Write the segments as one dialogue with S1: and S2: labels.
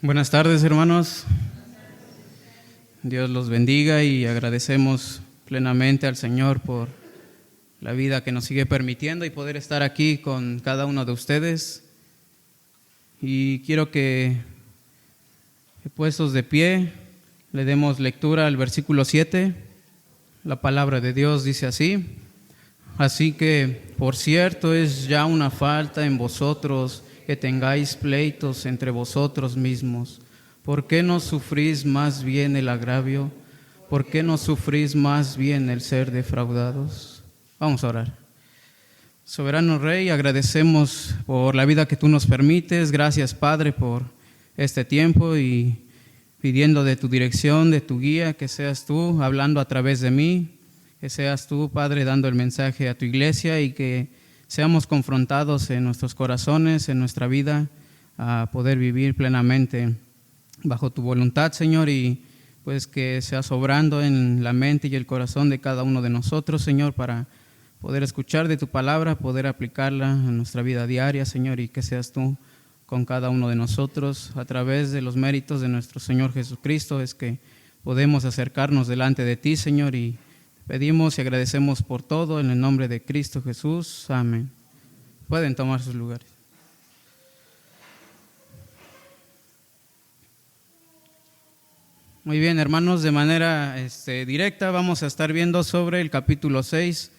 S1: Buenas tardes, hermanos. Dios los bendiga y agradecemos plenamente al Señor por la vida que nos sigue permitiendo y poder estar aquí con cada uno de ustedes. Y quiero que, puestos de pie, le demos lectura al versículo 7. La palabra de Dios dice así: Así que, por cierto, es ya una falta en vosotros que tengáis pleitos entre vosotros mismos. ¿Por qué no sufrís más bien el agravio? ¿Por qué no sufrís más bien el ser defraudados? Vamos a orar. Soberano Rey, agradecemos por la vida que tú nos permites. Gracias, Padre, por este tiempo y pidiendo de tu dirección, de tu guía, que seas tú hablando a través de mí, que seas tú, Padre, dando el mensaje a tu iglesia y que seamos confrontados en nuestros corazones, en nuestra vida, a poder vivir plenamente bajo tu voluntad, Señor, y pues que seas obrando en la mente y el corazón de cada uno de nosotros, Señor, para poder escuchar de tu palabra, poder aplicarla en nuestra vida diaria, Señor, y que seas tú con cada uno de nosotros. A través de los méritos de nuestro Señor Jesucristo es que podemos acercarnos delante de ti, Señor, y pedimos y agradecemos por todo en el nombre de Cristo Jesús. Amén. Pueden tomar sus lugares. Muy bien, hermanos, de manera directa vamos a estar viendo sobre el capítulo 6,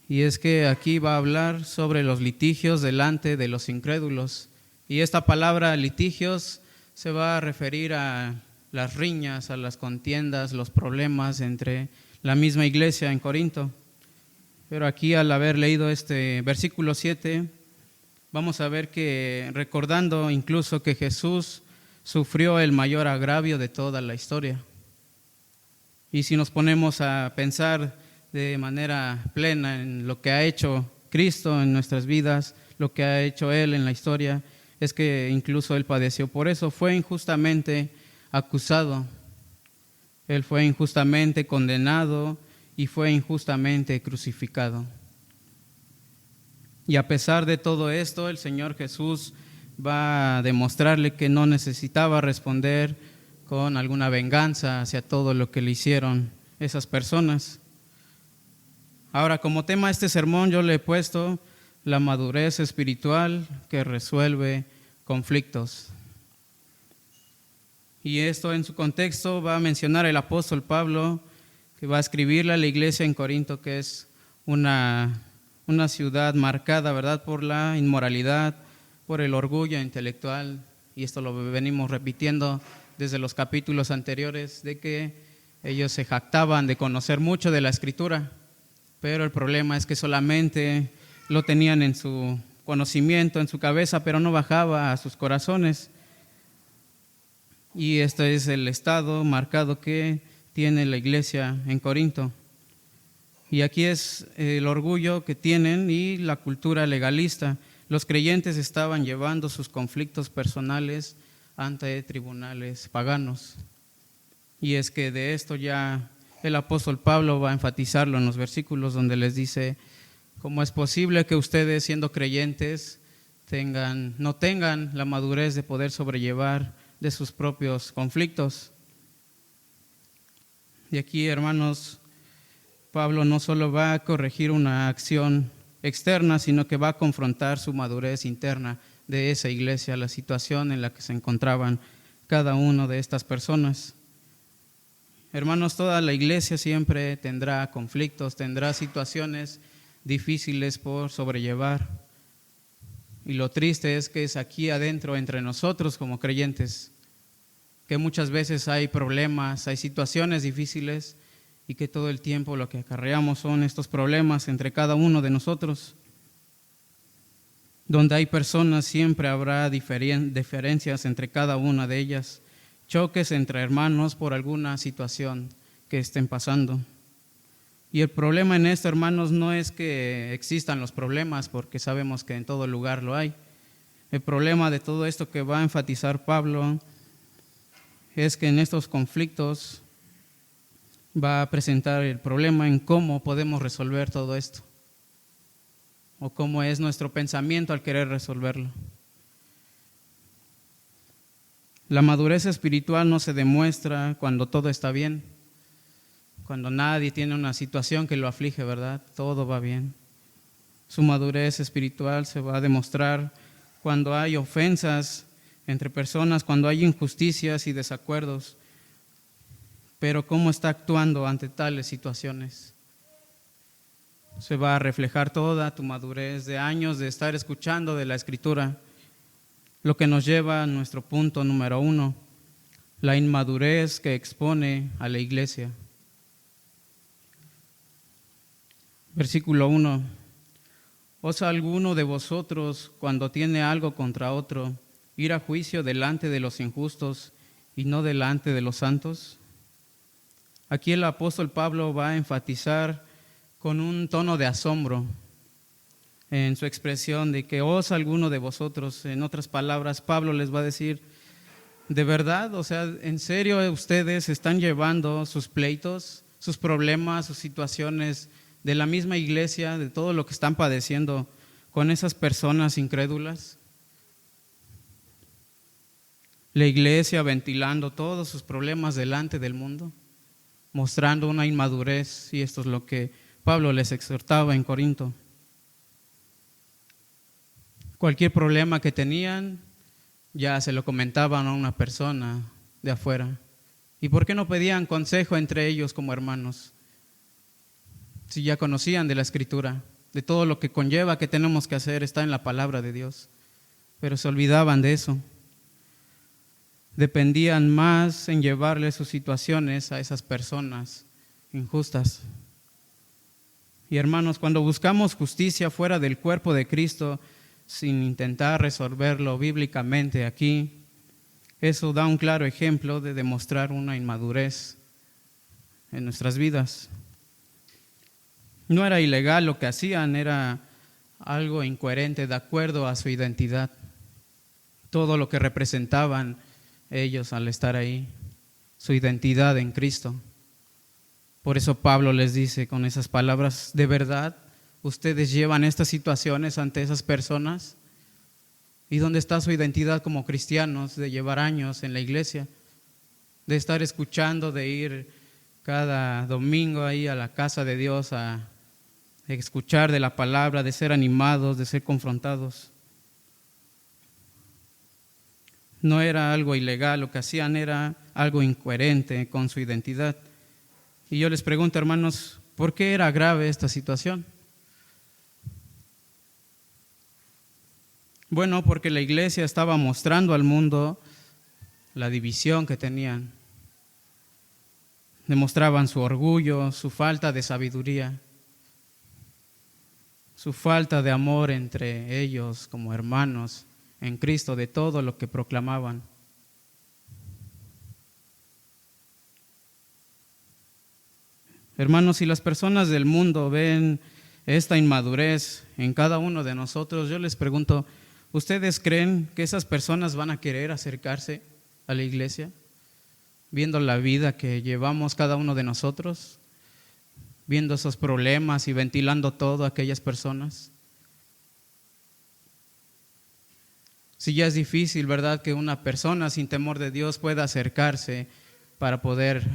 S1: y es que aquí va a hablar sobre los litigios delante de los incrédulos. Y esta palabra litigios se va a referir a las riñas, a las contiendas, los problemas entre la misma iglesia en Corinto. Pero aquí, al haber leído este versículo 7, vamos a ver que, recordando incluso que Jesús sufrió el mayor agravio de toda la historia. Y si nos ponemos a pensar de manera plena en lo que ha hecho Cristo en nuestras vidas, lo que ha hecho Él en la historia, es que incluso Él padeció por eso. Fue injustamente acusado, Él fue injustamente condenado y fue injustamente crucificado. Y a pesar de todo esto, el Señor Jesús va a demostrarle que no necesitaba responder con alguna venganza hacia todo lo que le hicieron esas personas. Ahora, como tema a este sermón, yo le he puesto la madurez espiritual que resuelve conflictos. Y esto, en su contexto, va a mencionar el apóstol Pablo, que va a escribirle a la iglesia en Corinto, que es una ciudad marcada, ¿verdad?, por la inmoralidad, por el orgullo intelectual. Y esto lo venimos repitiendo desde los capítulos anteriores, de que ellos se jactaban de conocer mucho de la Escritura, pero el problema es que solamente lo tenían en su conocimiento, en su cabeza, pero no bajaba a sus corazones. Y este es el estado marcado que tiene la iglesia en Corinto. Y aquí es el orgullo que tienen y la cultura legalista. Los creyentes estaban llevando sus conflictos personales ante tribunales paganos. Y es que de esto ya el apóstol Pablo va a enfatizarlo en los versículos donde les dice: ¿cómo es posible que ustedes, siendo creyentes, no tengan la madurez de poder sobrellevar de sus propios conflictos? Y aquí, hermanos, Pablo no solo va a corregir una acción externa, sino que va a confrontar su madurez interna de esa iglesia, la situación en la que se encontraban cada una de estas personas. Hermanos, toda la iglesia siempre tendrá conflictos, tendrá situaciones difíciles por sobrellevar. Y lo triste es que es aquí adentro, entre nosotros como creyentes, que muchas veces hay problemas, hay situaciones difíciles, y que todo el tiempo lo que acarreamos son estos problemas entre cada uno de nosotros. Donde hay personas siempre habrá diferencias entre cada una de ellas, choques entre hermanos por alguna situación que estén pasando. Y el problema en esto, hermanos, no es que existan los problemas, porque sabemos que en todo lugar lo hay. El problema de todo esto que va a enfatizar Pablo es que en estos conflictos va a presentar el problema en cómo podemos resolver todo esto, o cómo es nuestro pensamiento al querer resolverlo. La madurez espiritual no se demuestra cuando todo está bien, cuando nadie tiene una situación que lo aflige, ¿verdad? Todo va bien. Su madurez espiritual se va a demostrar cuando hay ofensas entre personas, cuando hay injusticias y desacuerdos. Pero ¿cómo está actuando ante tales situaciones? Se va a reflejar toda tu madurez de años de estar escuchando de la Escritura, lo que nos lleva a nuestro punto número 1, la inmadurez que expone a la iglesia. Versículo 1. ¿Osa alguno de vosotros, cuando tiene algo contra otro, ir a juicio delante de los injustos y no delante de los santos? Aquí el apóstol Pablo va a enfatizar con un tono de asombro en su expresión de que osa alguno de vosotros. En otras palabras, Pablo les va a decir, ¿de verdad? O sea, ¿en serio ustedes están llevando sus pleitos, sus problemas, sus situaciones de la misma iglesia, de todo lo que están padeciendo con esas personas incrédulas? La iglesia ventilando todos sus problemas delante del mundo, mostrando una inmadurez, y esto es lo que Pablo les exhortaba en Corinto. Cualquier problema que tenían, ya se lo comentaban a una persona de afuera. ¿Y por qué no pedían consejo entre ellos como hermanos? Si ya conocían de la Escritura, de todo lo que conlleva que tenemos que hacer, está en la palabra de Dios. Pero se olvidaban de eso. Dependían más en llevarle sus situaciones a esas personas injustas. Y hermanos, cuando buscamos justicia fuera del cuerpo de Cristo, sin intentar resolverlo bíblicamente aquí, eso da un claro ejemplo de demostrar una inmadurez en nuestras vidas. No era ilegal lo que hacían, era algo incoherente de acuerdo a su identidad. Todo lo que representaban ellos al estar ahí, su identidad en Cristo. Por eso Pablo les dice con esas palabras, ¿de verdad ustedes llevan estas situaciones ante esas personas? ¿Y dónde está su identidad como cristianos de llevar años en la iglesia? De estar escuchando, de ir cada domingo ahí a la casa de Dios a escuchar de la palabra, de ser animados, de ser confrontados. No era algo ilegal, lo que hacían era algo incoherente con su identidad. Y yo les pregunto, hermanos, ¿por qué era grave esta situación? Bueno, porque la iglesia estaba mostrando al mundo la división que tenían. Demostraban su orgullo, su falta de sabiduría, su falta de amor entre ellos como hermanos en Cristo, de todo lo que proclamaban. Hermanos, si las personas del mundo ven esta inmadurez en cada uno de nosotros, yo les pregunto, ¿ustedes creen que esas personas van a querer acercarse a la iglesia? Viendo la vida que llevamos cada uno de nosotros, viendo esos problemas y ventilando todo a aquellas personas. Si ya es difícil, ¿verdad?, que una persona sin temor de Dios pueda acercarse para poder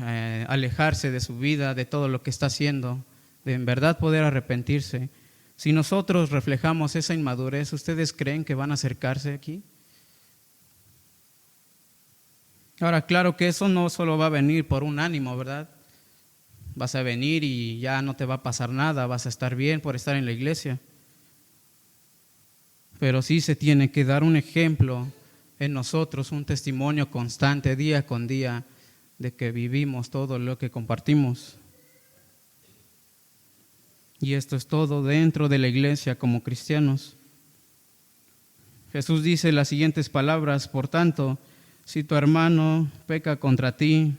S1: alejarse de su vida, de todo lo que está haciendo, de en verdad poder arrepentirse. Si nosotros reflejamos esa inmadurez, ¿ustedes creen que van a acercarse aquí? Ahora, claro que eso no solo va a venir por un ánimo, ¿verdad? Vas a venir y ya no te va a pasar nada, vas a estar bien por estar en la iglesia. Pero sí se tiene que dar un ejemplo en nosotros, un testimonio constante día con día de que vivimos todo lo que compartimos. Y esto es todo dentro de la iglesia como cristianos. Jesús dice las siguientes palabras: por tanto, si tu hermano peca contra ti,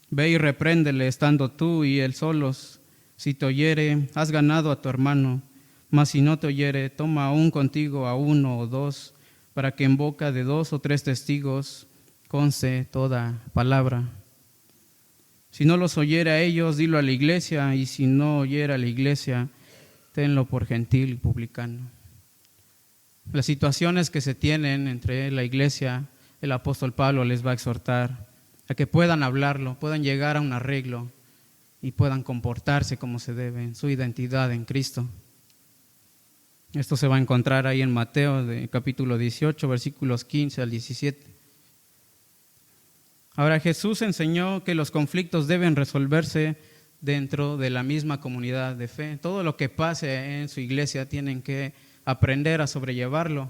S1: ve y repréndele estando tú y él solos. Si te oyere, has ganado a tu hermano. Mas si no te oyere, toma aún contigo a uno o dos, para que en boca de 2 o 3 testigos conste toda palabra. Si no los oyere a ellos, dilo a la iglesia, y si no oyere a la iglesia, tenlo por gentil y publicano. Las situaciones que se tienen entre la iglesia el apóstol Pablo les va a exhortar a que puedan hablarlo, puedan llegar a un arreglo y puedan comportarse como se debe en su identidad en Cristo. Esto se va a encontrar ahí en Mateo, capítulo 18, versículos 15 al 17. Ahora, Jesús enseñó que los conflictos deben resolverse dentro de la misma comunidad de fe. Todo lo que pase en su iglesia tienen que aprender a sobrellevarlo.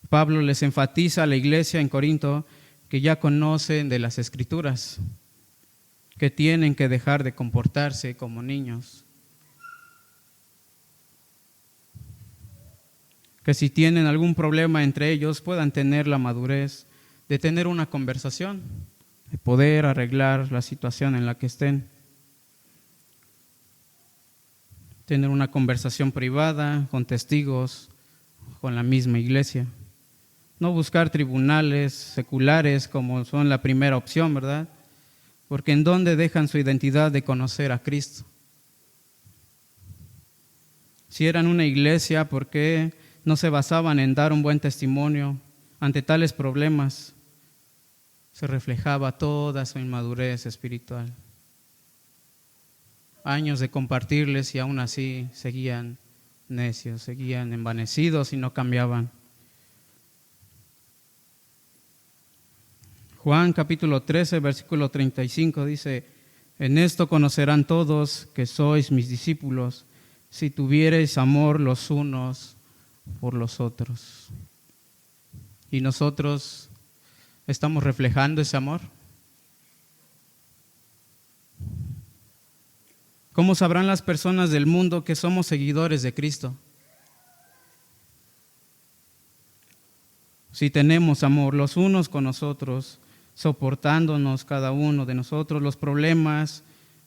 S1: Pablo les enfatiza a la iglesia en Corinto que ya conocen de las Escrituras, que tienen que dejar de comportarse como niños, que si tienen algún problema entre ellos puedan tener la madurez de tener una conversación, de poder arreglar la situación en la que estén. Tener una conversación privada con testigos, con la misma iglesia. No buscar tribunales seculares como son la primera opción, ¿verdad? Porque ¿en dónde dejan su identidad de conocer a Cristo? Si eran una iglesia, ¿por qué no se basaban en dar un buen testimonio ante tales problemas? Se reflejaba toda su inmadurez espiritual. Años de compartirles y aún así seguían necios, seguían envanecidos y no cambiaban. Juan capítulo 13, versículo 35 dice: en esto conocerán todos que sois mis discípulos, si tuviereis amor los unos por los otros. ¿Y nosotros estamos reflejando ese amor? ¿Cómo sabrán las personas del mundo que somos seguidores de Cristo? Si tenemos amor los unos con nosotros, soportándonos cada uno de nosotros los problemas,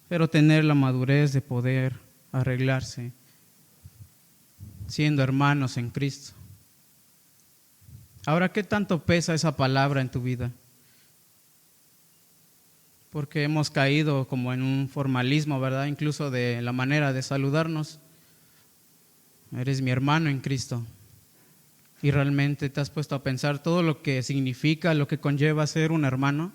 S1: pero tener la madurez de poder arreglarse, siendo hermanos en Cristo. Ahora, ¿qué tanto pesa esa palabra en tu vida? Porque hemos caído como en un formalismo, ¿verdad? Incluso de la manera de saludarnos. Eres mi hermano en Cristo. ¿Y realmente te has puesto a pensar todo lo que significa, lo que conlleva ser un hermano?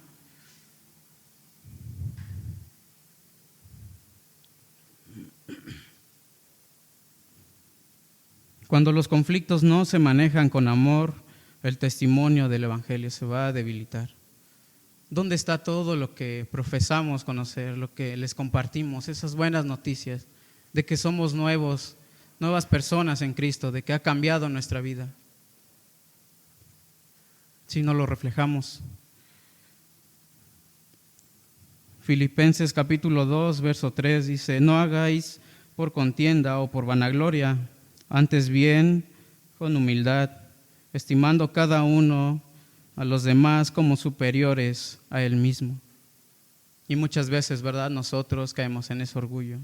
S1: Cuando los conflictos no se manejan con amor, el testimonio del Evangelio se va a debilitar. ¿Dónde está todo lo que profesamos conocer, lo que les compartimos, esas buenas noticias de que somos nuevas personas en Cristo, de que ha cambiado nuestra vida? Si no lo reflejamos. Filipenses capítulo 2, verso 3 dice: no hagáis por contienda o por vanagloria, antes bien con humildad, estimando cada uno a los demás como superiores a él mismo. Y muchas veces, ¿verdad?, nosotros caemos en ese orgullo.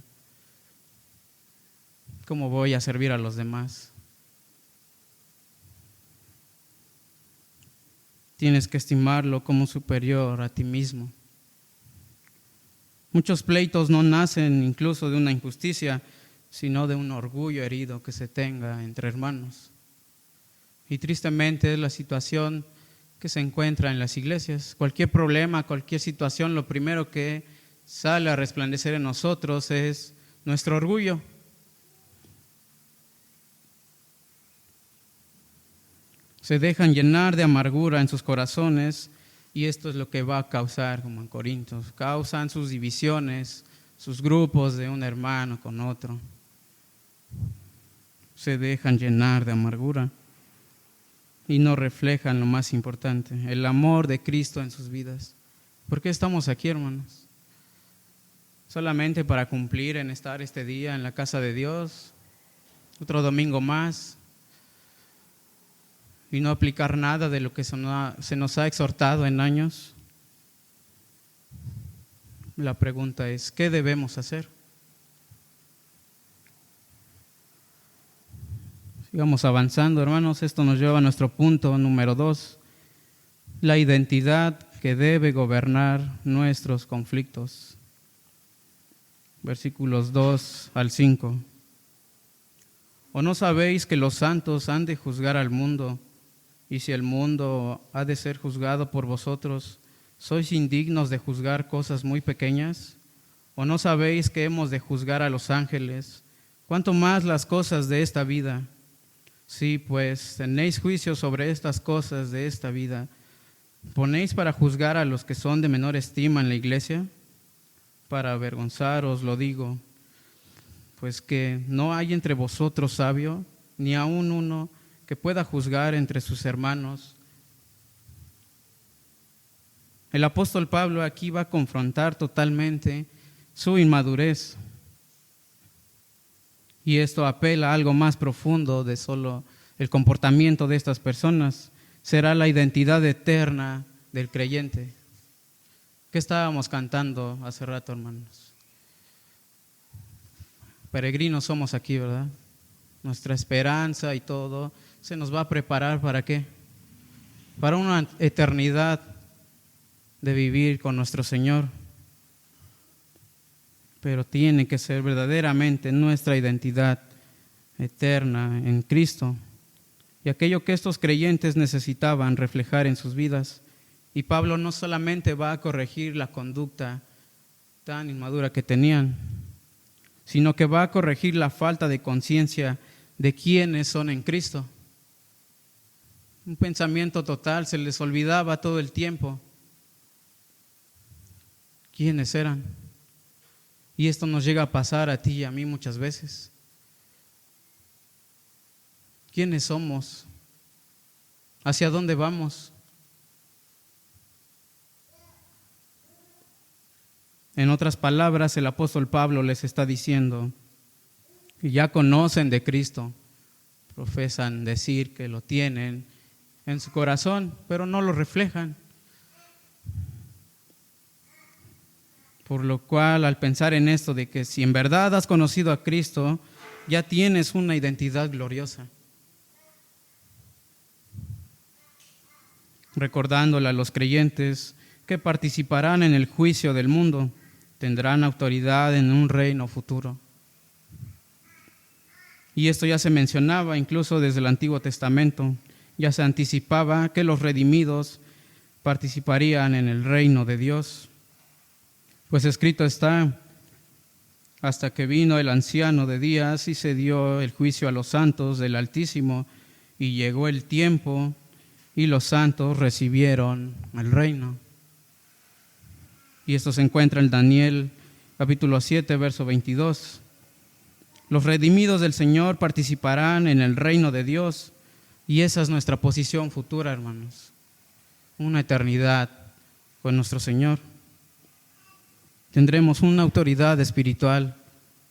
S1: ¿Cómo voy a servir a los demás? Tienes que estimarlo como superior a ti mismo. Muchos pleitos no nacen incluso de una injusticia, sino de un orgullo herido que se tenga entre hermanos. Y tristemente es la situación que se encuentra en las iglesias. Cualquier problema, cualquier situación, lo primero que sale a resplandecer en nosotros es nuestro orgullo. Se dejan llenar de amargura en sus corazones y esto es lo que va a causar, como en Corintios, causan sus divisiones, sus grupos de un hermano con otro. Se dejan llenar de amargura y no reflejan lo más importante, el amor de Cristo en sus vidas. ¿Por qué estamos aquí, hermanos? ¿Solamente para cumplir en estar este día en la casa de Dios? ¿Otro domingo más? ¿Y no aplicar nada de lo que se nos ha exhortado en años? La pregunta es, ¿qué debemos hacer? Sigamos avanzando, hermanos. Esto nos lleva a nuestro punto número 2, la identidad que debe gobernar nuestros conflictos. Versículos 2 al 5. ¿O no sabéis que los santos han de juzgar al mundo Y si el mundo ha de ser juzgado por vosotros, ¿sois indignos de juzgar cosas muy pequeñas? ¿O no sabéis que hemos de juzgar a los ángeles? ¿Cuánto más las cosas de esta vida? Sí, pues tenéis juicio sobre estas cosas de esta vida. ¿Ponéis para juzgar a los que son de menor estima en la iglesia? Para avergonzaros lo digo, pues que no hay entre vosotros sabio, ni aun uno que pueda juzgar entre sus hermanos. El apóstol Pablo aquí va a confrontar totalmente su inmadurez. Y esto apela a algo más profundo de solo el comportamiento de estas personas. Será la identidad eterna del creyente. ¿Qué estábamos cantando hace rato, hermanos? Peregrinos somos aquí, ¿verdad? Nuestra esperanza y todo se nos va a preparar ¿para qué? Para una eternidad de vivir con nuestro Señor. Pero tiene que ser verdaderamente nuestra identidad eterna en Cristo. Y aquello que estos creyentes necesitaban reflejar en sus vidas. Y Pablo no solamente va a corregir la conducta tan inmadura que tenían, sino que va a corregir la falta de conciencia de quiénes son en Cristo. Un pensamiento total, se les olvidaba todo el tiempo quiénes eran. Y esto nos llega a pasar a ti y a mí muchas veces. ¿Quiénes somos? ¿Hacia dónde vamos? En otras palabras, el apóstol Pablo les está diciendo que ya conocen de Cristo, profesan decir que lo tienen en su corazón, pero no lo reflejan. Por lo cual, al pensar en esto de que si en verdad has conocido a Cristo, ya tienes una identidad gloriosa. Recordándole a los creyentes que participarán en el juicio del mundo, tendrán autoridad en un reino futuro. Y esto ya se mencionaba incluso desde el Antiguo Testamento. Ya se anticipaba que los redimidos participarían en el reino de Dios. Pues escrito está, hasta que vino el anciano de días y se dio el juicio a los santos del Altísimo, y llegó el tiempo y los santos recibieron el reino. Y esto se encuentra en Daniel capítulo 7, verso 22. Los redimidos del Señor participarán en el reino de Dios, y esa es nuestra posición futura, hermanos. Una eternidad con nuestro Señor. Tendremos una autoridad espiritual,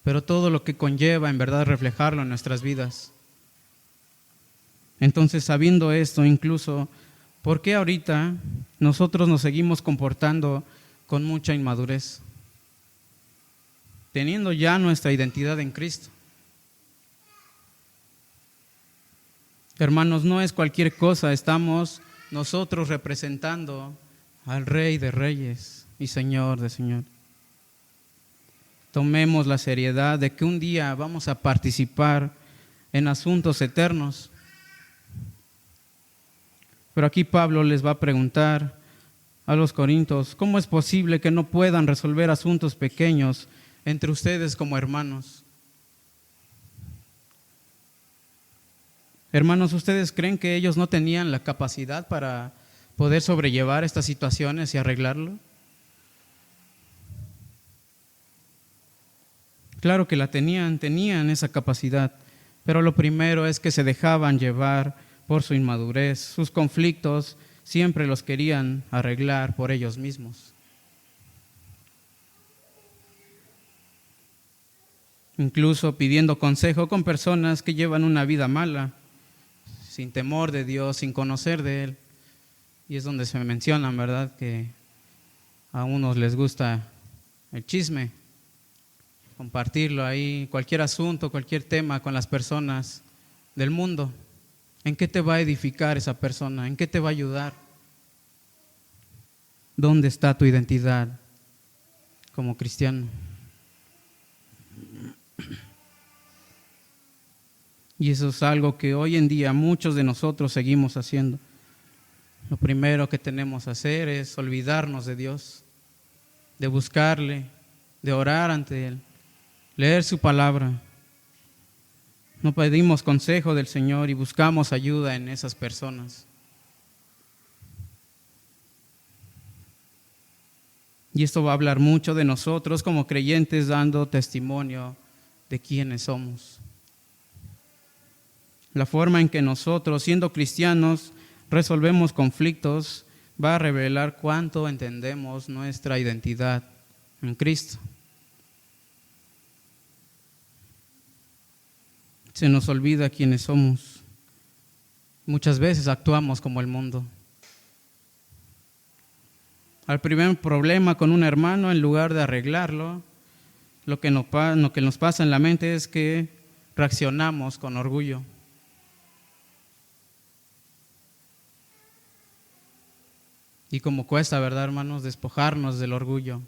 S1: pero todo lo que conlleva en verdad reflejarlo en nuestras vidas. Entonces, sabiendo esto, incluso, ¿por qué ahorita nosotros nos seguimos comportando con mucha inmadurez? Teniendo ya nuestra identidad en Cristo. Hermanos, no es cualquier cosa, estamos nosotros representando al Rey de Reyes y Señor de Señores. Tomemos la seriedad de que un día vamos a participar en asuntos eternos. Pero aquí Pablo les va a preguntar a los corintios, ¿cómo es posible que no puedan resolver asuntos pequeños entre ustedes como hermanos? Hermanos, ¿ustedes creen que ellos no tenían la capacidad para poder sobrellevar estas situaciones y arreglarlo? Claro que la tenían esa capacidad, pero lo primero es que se dejaban llevar por su inmadurez. Sus conflictos siempre los querían arreglar por ellos mismos. Incluso pidiendo consejo con personas que llevan una vida mala, sin temor de Dios, sin conocer de Él. Y es donde se mencionan, ¿verdad?, que a unos les gusta el chisme, compartirlo ahí, cualquier asunto, cualquier tema con las personas del mundo. ¿En qué te va a edificar esa persona? ¿En qué te va a ayudar? ¿Dónde está tu identidad como cristiano? Y eso es algo que hoy en día muchos de nosotros seguimos haciendo. lo primero que tenemos que hacer es olvidarnos de Dios, de buscarle, de orar ante Él, leer su palabra. No pedimos consejo del Señor y buscamos ayuda en esas personas. Y esto va a hablar mucho de nosotros como creyentes, dando testimonio de quiénes somos. La forma en que nosotros, siendo cristianos, resolvemos conflictos va a revelar cuánto entendemos nuestra identidad en Cristo. Se nos olvida quiénes somos. Muchas veces actuamos como el mundo. Al primer problema con un hermano, en lugar de arreglarlo, lo que nos pasa en la mente es que reaccionamos con orgullo. Y como cuesta, ¿verdad, hermanos?, despojarnos del orgullo.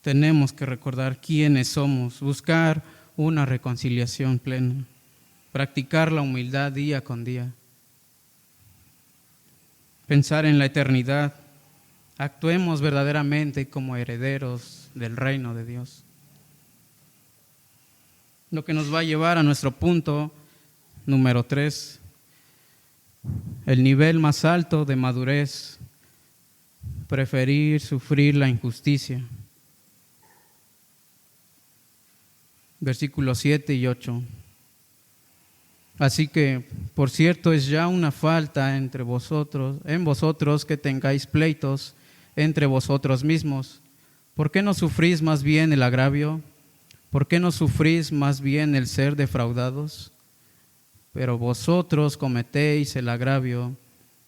S1: Tenemos que recordar quiénes somos, buscar una reconciliación plena, practicar la humildad día con día, pensar en la eternidad. Actuemos verdaderamente como herederos del reino de Dios. Lo que nos va a llevar a nuestro punto número 3, el nivel más alto de madurez, preferir sufrir la injusticia. Versículos 7 y 8. Así que, por cierto, es ya una falta en vosotros que tengáis pleitos entre vosotros mismos. ¿Por qué no sufrís más bien el agravio? ¿Por qué no sufrís más bien el ser defraudados? Pero vosotros cometéis el agravio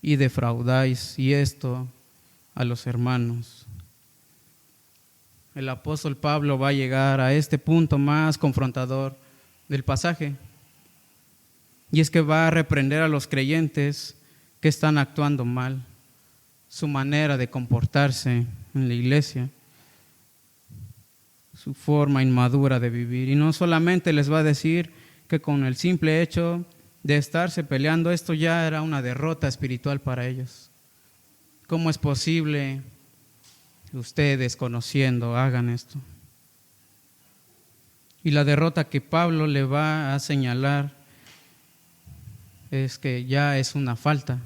S1: y defraudáis, y esto a los hermanos. El apóstol Pablo va a llegar a este punto más confrontador del pasaje. Y es que va a reprender a los creyentes que están actuando mal, su manera de comportarse en la iglesia, su forma inmadura de vivir. Y no solamente les va a decir que con el simple hecho de estarse peleando, esto ya era una derrota espiritual para ellos. ¿Cómo es posible que ustedes, conociendo, hagan esto? Y la derrota que Pablo le va a señalar es que ya es una falta.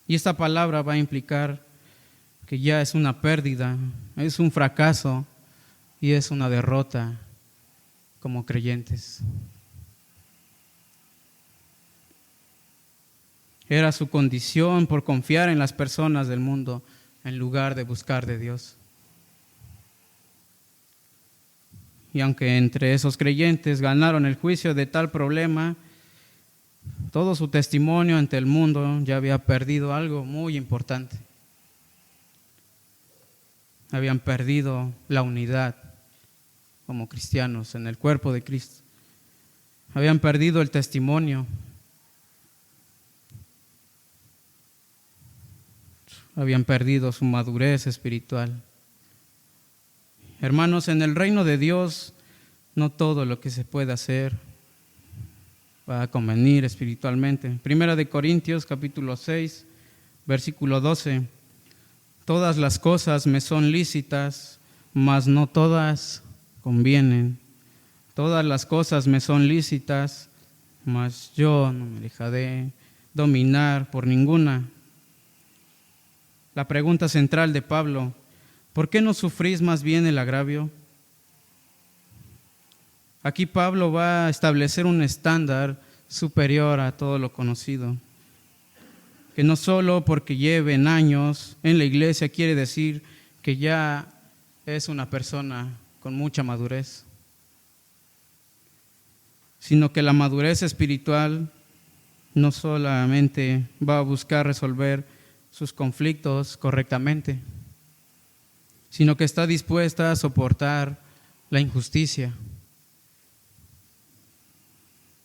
S1: Y esta palabra va a implicar que ya es una pérdida, es un fracaso y es una derrota como creyentes. Era su condición por confiar en las personas del mundo en lugar de buscar de Dios. Y aunque entre esos creyentes ganaron el juicio de tal problema, todo su testimonio ante el mundo ya había perdido algo muy importante. Habían perdido la unidad como cristianos en el cuerpo de Cristo. Habían perdido el testimonio. Habían perdido su madurez espiritual. Hermanos, en el reino de Dios no todo lo que se puede hacer va a convenir espiritualmente. Primera de Corintios capítulo 6, versículo 12. Todas las cosas me son lícitas, mas no todas convienen. Todas las cosas me son lícitas, mas yo no me dejaré dominar por ninguna. La pregunta central de Pablo: ¿por qué no sufrís más bien el agravio? Aquí Pablo va a establecer un estándar superior a todo lo conocido, que no solo porque lleven años en la iglesia quiere decir que ya es una persona con mucha madurez, sino que la madurez espiritual no solamente va a buscar resolver sus conflictos correctamente, sino que está dispuesta a soportar la injusticia.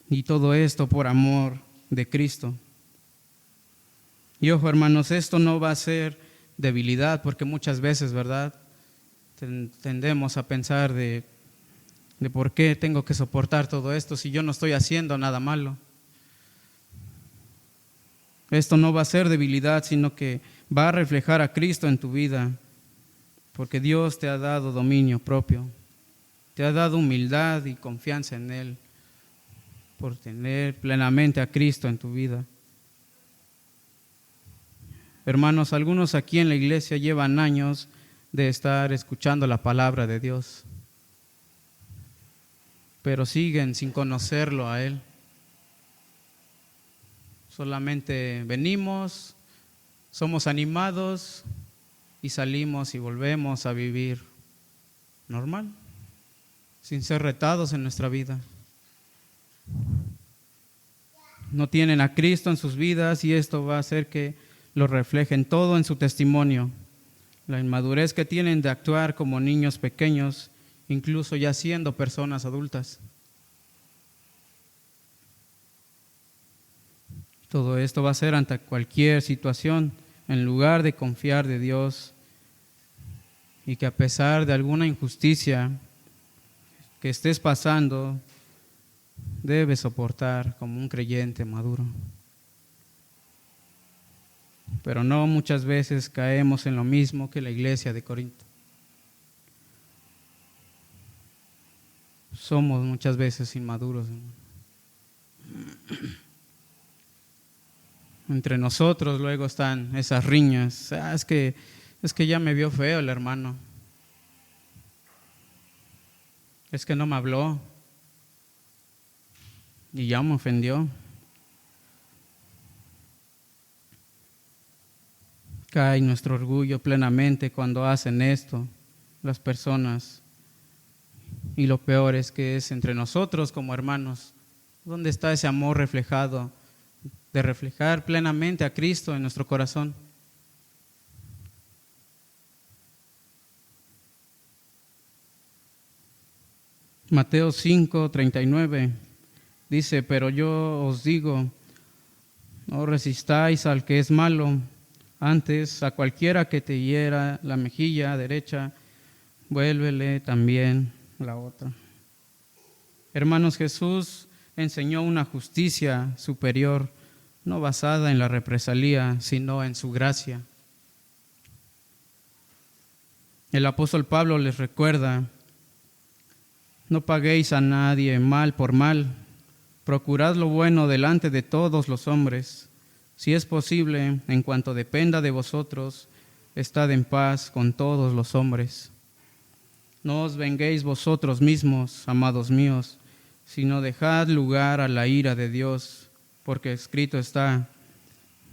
S1: Y todo esto por amor de Cristo. Y ojo, hermanos, esto no va a ser debilidad, porque muchas veces, ¿verdad?, tendemos a pensar de por qué tengo que soportar todo esto si yo no estoy haciendo nada malo. Esto no va a ser debilidad, sino que va a reflejar a Cristo en tu vida, porque Dios te ha dado dominio propio, te ha dado humildad y confianza en Él, por tener plenamente a Cristo en tu vida. Hermanos, algunos aquí en la iglesia llevan años de estar escuchando la palabra de Dios, pero siguen sin conocerlo a Él. Solamente venimos, somos animados y salimos y volvemos a vivir normal, sin ser retados en nuestra vida. No tienen a Cristo en sus vidas y esto va a hacer que lo reflejen todo en su testimonio. La inmadurez que tienen de actuar como niños pequeños, incluso ya siendo personas adultas. Todo esto va a ser ante cualquier situación, en lugar de confiar de Dios y que a pesar de alguna injusticia que estés pasando, debes soportar como un creyente maduro. Pero no, muchas veces caemos en lo mismo que la iglesia de Corinto. Somos muchas veces inmaduros. Entre nosotros luego están esas riñas. Es que ya me vio feo el hermano. Es que no me habló y ya me ofendió. Cae nuestro orgullo plenamente cuando hacen esto las personas. Y lo peor es que es entre nosotros como hermanos. ¿Dónde está ese amor reflejado? De reflejar plenamente a Cristo en nuestro corazón. Mateo 5:39 dice: pero yo os digo, no resistáis al que es malo, antes a cualquiera que te hiera la mejilla derecha, vuélvele también la otra. Hermanos, Jesús enseñó una justicia superior, no basada en la represalia, sino en su gracia. El apóstol Pablo les recuerda: no paguéis a nadie mal por mal, procurad lo bueno delante de todos los hombres. Si es posible, en cuanto dependa de vosotros, estad en paz con todos los hombres. No os venguéis vosotros mismos, amados míos, sino dejad lugar a la ira de Dios, porque escrito está: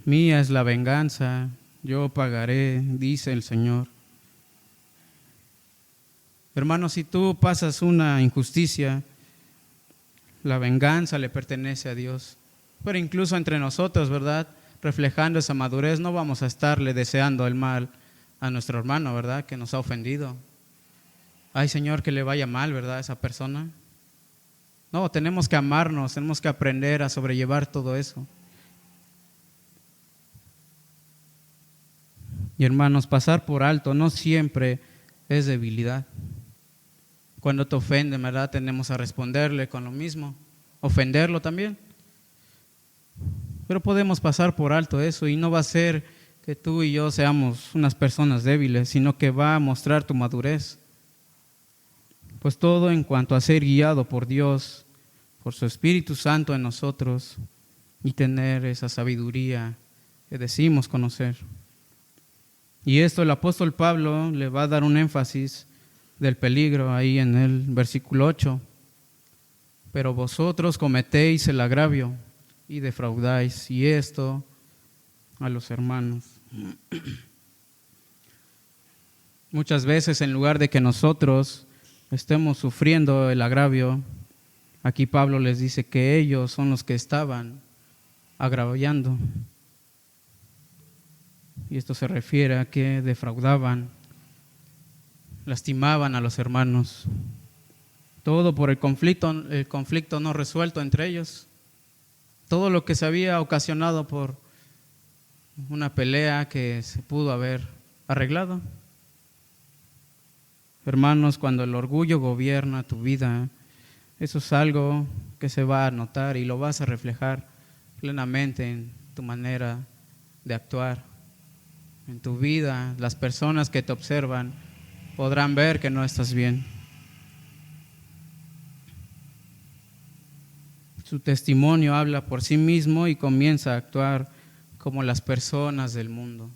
S1: mía es la venganza, yo pagaré, dice el Señor. Hermanos, si tú pasas una injusticia, la venganza le pertenece a Dios. Pero incluso entre nosotros, ¿verdad? Reflejando esa madurez, no vamos a estarle deseando el mal a nuestro hermano, ¿verdad? Que nos ha ofendido. Ay, Señor, que le vaya mal, ¿verdad? A esa persona. No, tenemos que amarnos, tenemos que aprender a sobrellevar todo eso. Y hermanos, pasar por alto no siempre es debilidad. Cuando te ofenden, ¿verdad? Tenemos a responderle con lo mismo, ofenderlo también. Pero podemos pasar por alto eso y no va a ser que tú y yo seamos unas personas débiles, sino que va a mostrar tu madurez. Pues todo en cuanto a ser guiado por Dios, por su Espíritu Santo en nosotros y tener esa sabiduría que decimos conocer. Y esto el apóstol Pablo le va a dar un énfasis del peligro ahí en el versículo 8. Pero vosotros cometéis el agravio y defraudáis, y esto a los hermanos. Muchas veces, en lugar de que nosotros estemos sufriendo el agravio, aquí Pablo les dice que ellos son los que estaban agraviando. Y esto se refiere a que defraudaban, lastimaban a los hermanos. Todo por el conflicto no resuelto entre ellos. Todo lo que se había ocasionado por una pelea que se pudo haber arreglado. Hermanos, cuando el orgullo gobierna tu vida, eso es algo que se va a notar y lo vas a reflejar plenamente en tu manera de actuar en tu vida. Las personas que te observan podrán ver que no estás bien. Su testimonio habla por sí mismo y comienza a actuar como las personas del mundo.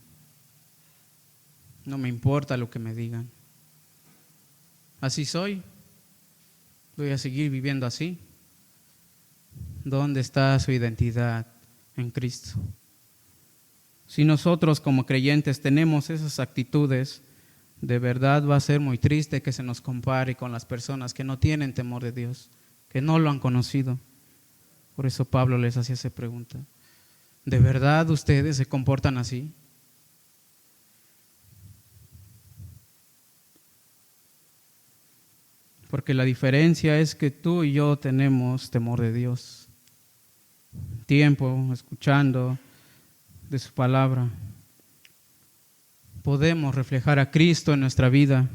S1: No me importa lo que me digan. Así soy. Voy a seguir viviendo así. ¿Dónde está su identidad en Cristo? Si nosotros como creyentes tenemos esas actitudes, de verdad va a ser muy triste que se nos compare con las personas que no tienen temor de Dios, que no lo han conocido. Por eso Pablo les hacía esa pregunta. ¿De verdad ustedes se comportan así? Porque la diferencia es que tú y yo tenemos temor de Dios. Tiempo escuchando de su palabra. Podemos reflejar a Cristo en nuestra vida.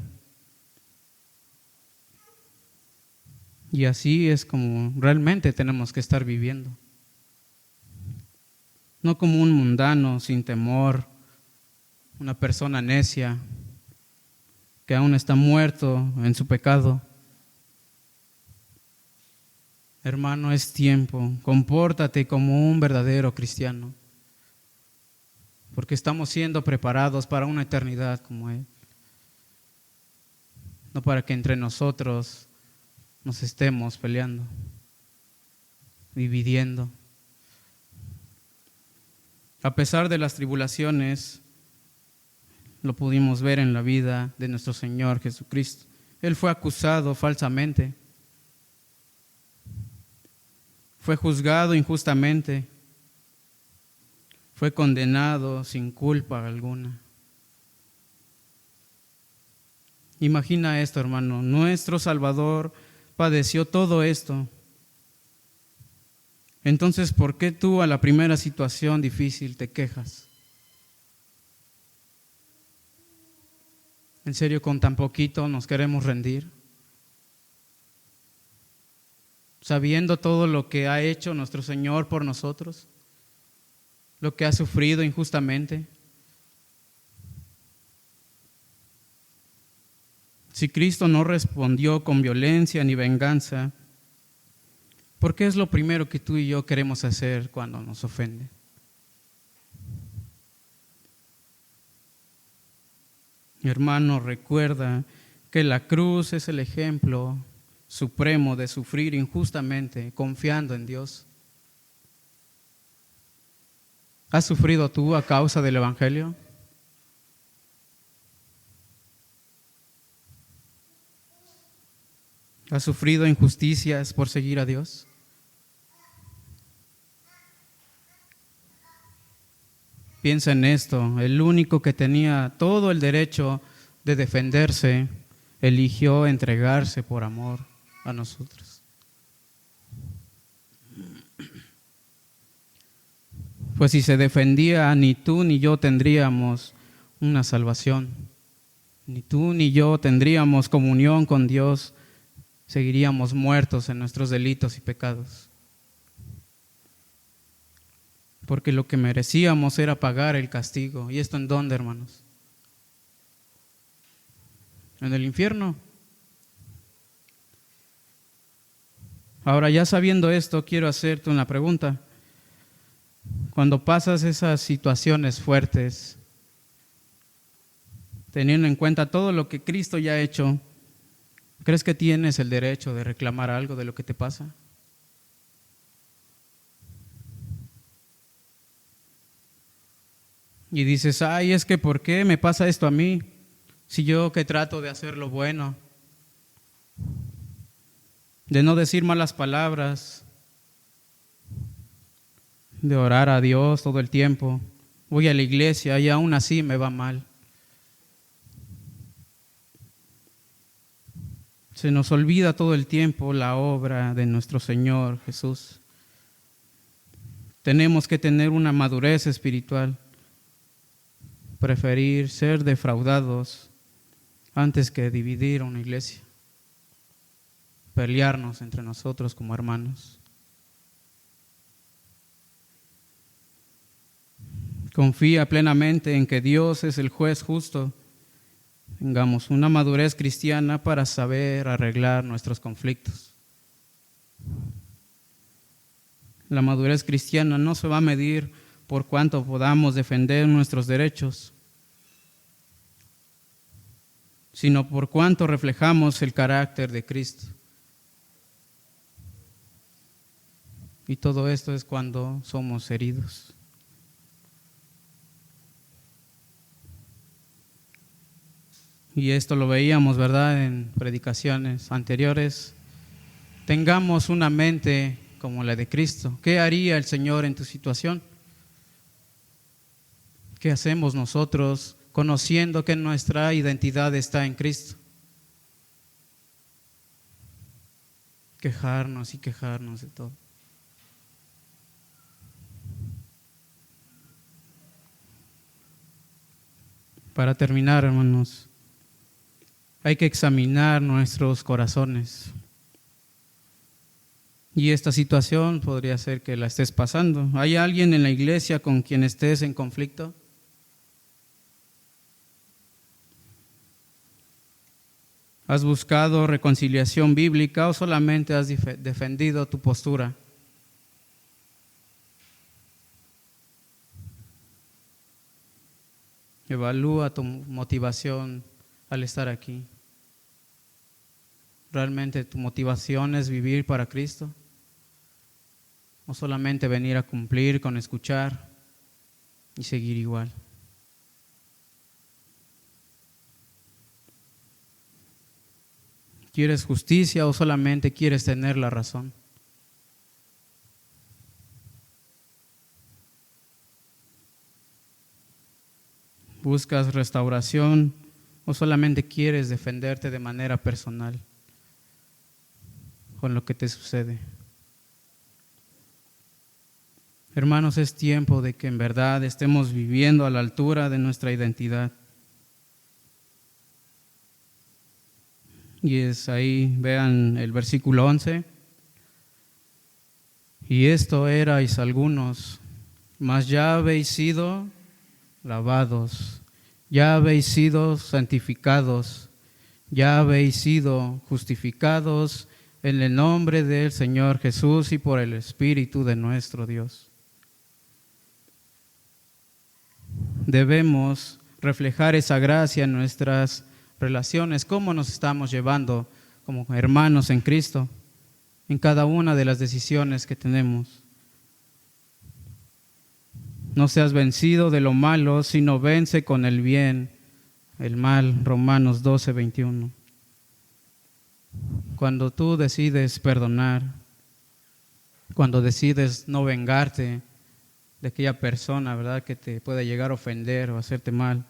S1: Y así es como realmente tenemos que estar viviendo. No como un mundano sin temor, una persona necia que aún está muerto en su pecado. Hermano, es tiempo. Compórtate como un verdadero cristiano, porque estamos siendo preparados para una eternidad como Él. No para que entre nosotros nos estemos peleando, dividiendo. A pesar de las tribulaciones, lo pudimos ver en la vida de nuestro Señor Jesucristo. Él fue acusado falsamente, fue juzgado injustamente, fue condenado sin culpa alguna. Imagina esto, hermano, nuestro Salvador padeció todo esto. Entonces, ¿por qué tú a la primera situación difícil te quejas? ¿En serio con tan poquito nos queremos rendir? Sabiendo todo lo que ha hecho nuestro Señor por nosotros, lo que ha sufrido injustamente. Si Cristo no respondió con violencia ni venganza, ¿por qué es lo primero que tú y yo queremos hacer cuando nos ofende? Mi hermano, recuerda que la cruz es el ejemplo supremo de sufrir injustamente, confiando en Dios. ¿Has sufrido tú a causa del Evangelio? ¿Has sufrido injusticias por seguir a Dios? Piensa en esto, el único que tenía todo el derecho de defenderse, eligió entregarse por amor a nosotros. Pues si se defendía, ni tú ni yo tendríamos una salvación, ni tú ni yo tendríamos comunión con Dios, seguiríamos muertos en nuestros delitos y pecados. Porque lo que merecíamos era pagar el castigo. ¿Y esto en dónde, hermanos? En el infierno. Ahora, ya sabiendo esto, quiero hacerte una pregunta. Cuando pasas esas situaciones fuertes, teniendo en cuenta todo lo que Cristo ya ha hecho, ¿crees que tienes el derecho de reclamar algo de lo que te pasa? Y dices, ay, es que ¿por qué me pasa esto a mí? Si yo que trato de hacer lo bueno, de no decir malas palabras, de orar a Dios todo el tiempo, voy a la iglesia y aún así me va mal. Se nos olvida todo el tiempo la obra de nuestro Señor Jesús. Tenemos que tener una madurez espiritual, preferir ser defraudados antes que dividir una iglesia, pelearnos entre nosotros como hermanos. confía plenamente en que Dios es el juez justo. Tengamos una madurez cristiana para saber arreglar nuestros conflictos. La madurez cristiana no se va a medir por cuánto podamos defender nuestros derechos, sino por cuánto reflejamos el carácter de Cristo. Y todo esto es cuando somos heridos. Y esto lo veíamos, ¿verdad?, en predicaciones anteriores. Tengamos una mente como la de Cristo. ¿Qué haría el Señor en tu situación? ¿Qué hacemos nosotros conociendo que nuestra identidad está en Cristo? Quejarnos y quejarnos de todo. Para terminar, hermanos, hay que examinar nuestros corazones. Y esta situación podría ser que la estés pasando. ¿Hay alguien en la iglesia con quien estés en conflicto? ¿Has buscado reconciliación bíblica o solamente has defendido tu postura? Evalúa tu motivación al estar aquí. ¿Realmente tu motivación es vivir para Cristo? ¿O solamente venir a cumplir con escuchar y seguir igual? ¿Quieres justicia o solamente quieres tener la razón? ¿Buscas restauración o solamente quieres defenderte de manera personal con lo que te sucede? Hermanos, es tiempo de que en verdad estemos viviendo a la altura de nuestra identidad. Y es ahí, vean el versículo 11. Y esto erais algunos, mas ya habéis sido lavados, ya habéis sido santificados, ya habéis sido justificados en el nombre del Señor Jesús y por el Espíritu de nuestro Dios. Debemos reflejar esa gracia en nuestras relaciones, cómo nos estamos llevando como hermanos en Cristo, en cada una de las decisiones que tenemos. No seas vencido de lo malo, sino vence con el bien el mal. Romanos 12:21. Cuando tú decides perdonar, cuando decides no vengarte de aquella persona, ¿verdad?, que te puede llegar a ofender o hacerte mal,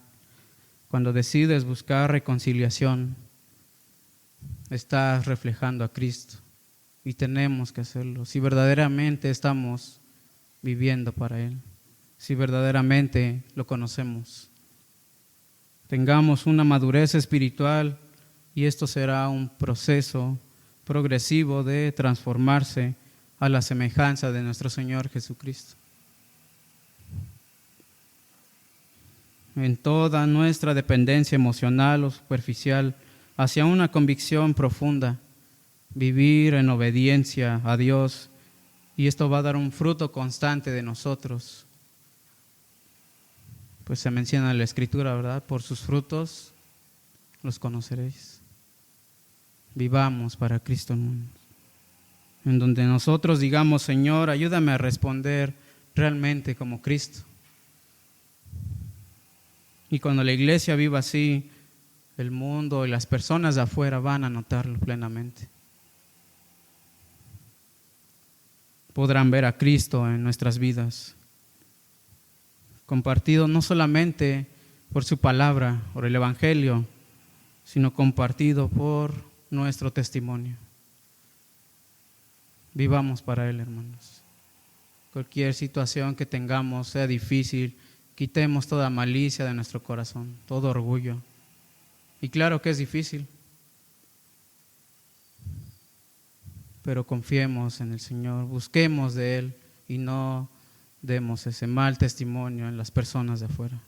S1: cuando decides buscar reconciliación, estás reflejando a Cristo y tenemos que hacerlo. Si verdaderamente estamos viviendo para Él, si verdaderamente lo conocemos, tengamos una madurez espiritual y esto será un proceso progresivo de transformarse a la semejanza de nuestro Señor Jesucristo. En toda nuestra dependencia emocional o superficial hacia una convicción profunda, vivir en obediencia a Dios, y esto va a dar un fruto constante de nosotros. Pues se menciona en la Escritura, ¿verdad? Por sus frutos los conoceréis. Vivamos para Cristo, hermanos. En donde nosotros digamos: Señor, ayúdame a responder realmente como Cristo. Y cuando la iglesia viva así, el mundo y las personas de afuera van a notarlo plenamente. Podrán ver a Cristo en nuestras vidas, compartido no solamente por su palabra, por el Evangelio, sino compartido por nuestro testimonio. Vivamos para Él, hermanos. Cualquier situación que tengamos, sea difícil, quitemos toda malicia de nuestro corazón, todo orgullo. Y claro que es difícil, pero confiemos en el Señor, busquemos de Él y no demos ese mal testimonio en las personas de afuera.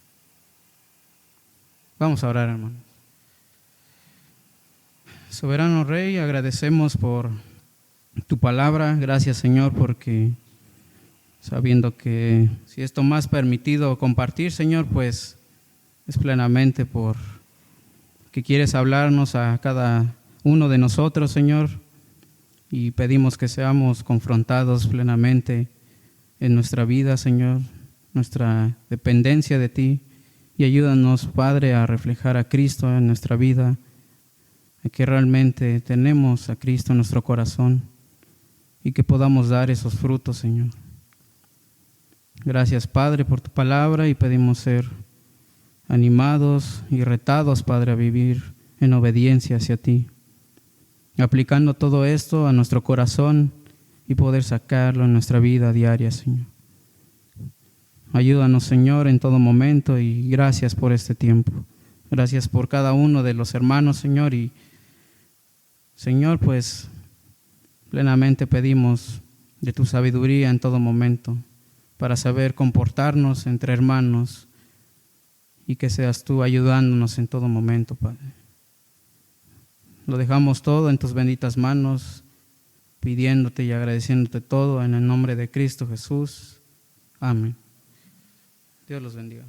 S1: Vamos a orar, hermanos. Soberano Rey, agradecemos por tu palabra. Gracias, Señor, porque sabiendo que si esto más permitido compartir, Señor, pues es plenamente por que quieres hablarnos a cada uno de nosotros, Señor, y pedimos que seamos confrontados plenamente en nuestra vida, Señor, nuestra dependencia de ti, y ayúdanos, Padre, a reflejar a Cristo en nuestra vida, a que realmente tenemos a Cristo en nuestro corazón y que podamos dar esos frutos, Señor. Gracias, Padre, por tu palabra, y pedimos ser animados y retados, Padre, a vivir en obediencia hacia ti, aplicando todo esto a nuestro corazón y poder sacarlo en nuestra vida diaria, Señor. Ayúdanos, Señor, en todo momento, y gracias por este tiempo. Gracias por cada uno de los hermanos, Señor, y Señor, pues plenamente pedimos de tu sabiduría en todo momento para saber comportarnos entre hermanos, y que seas tú ayudándonos en todo momento, Padre. Lo dejamos todo en tus benditas manos, pidiéndote y agradeciéndote todo en el nombre de Cristo Jesús. Amén. Dios los bendiga.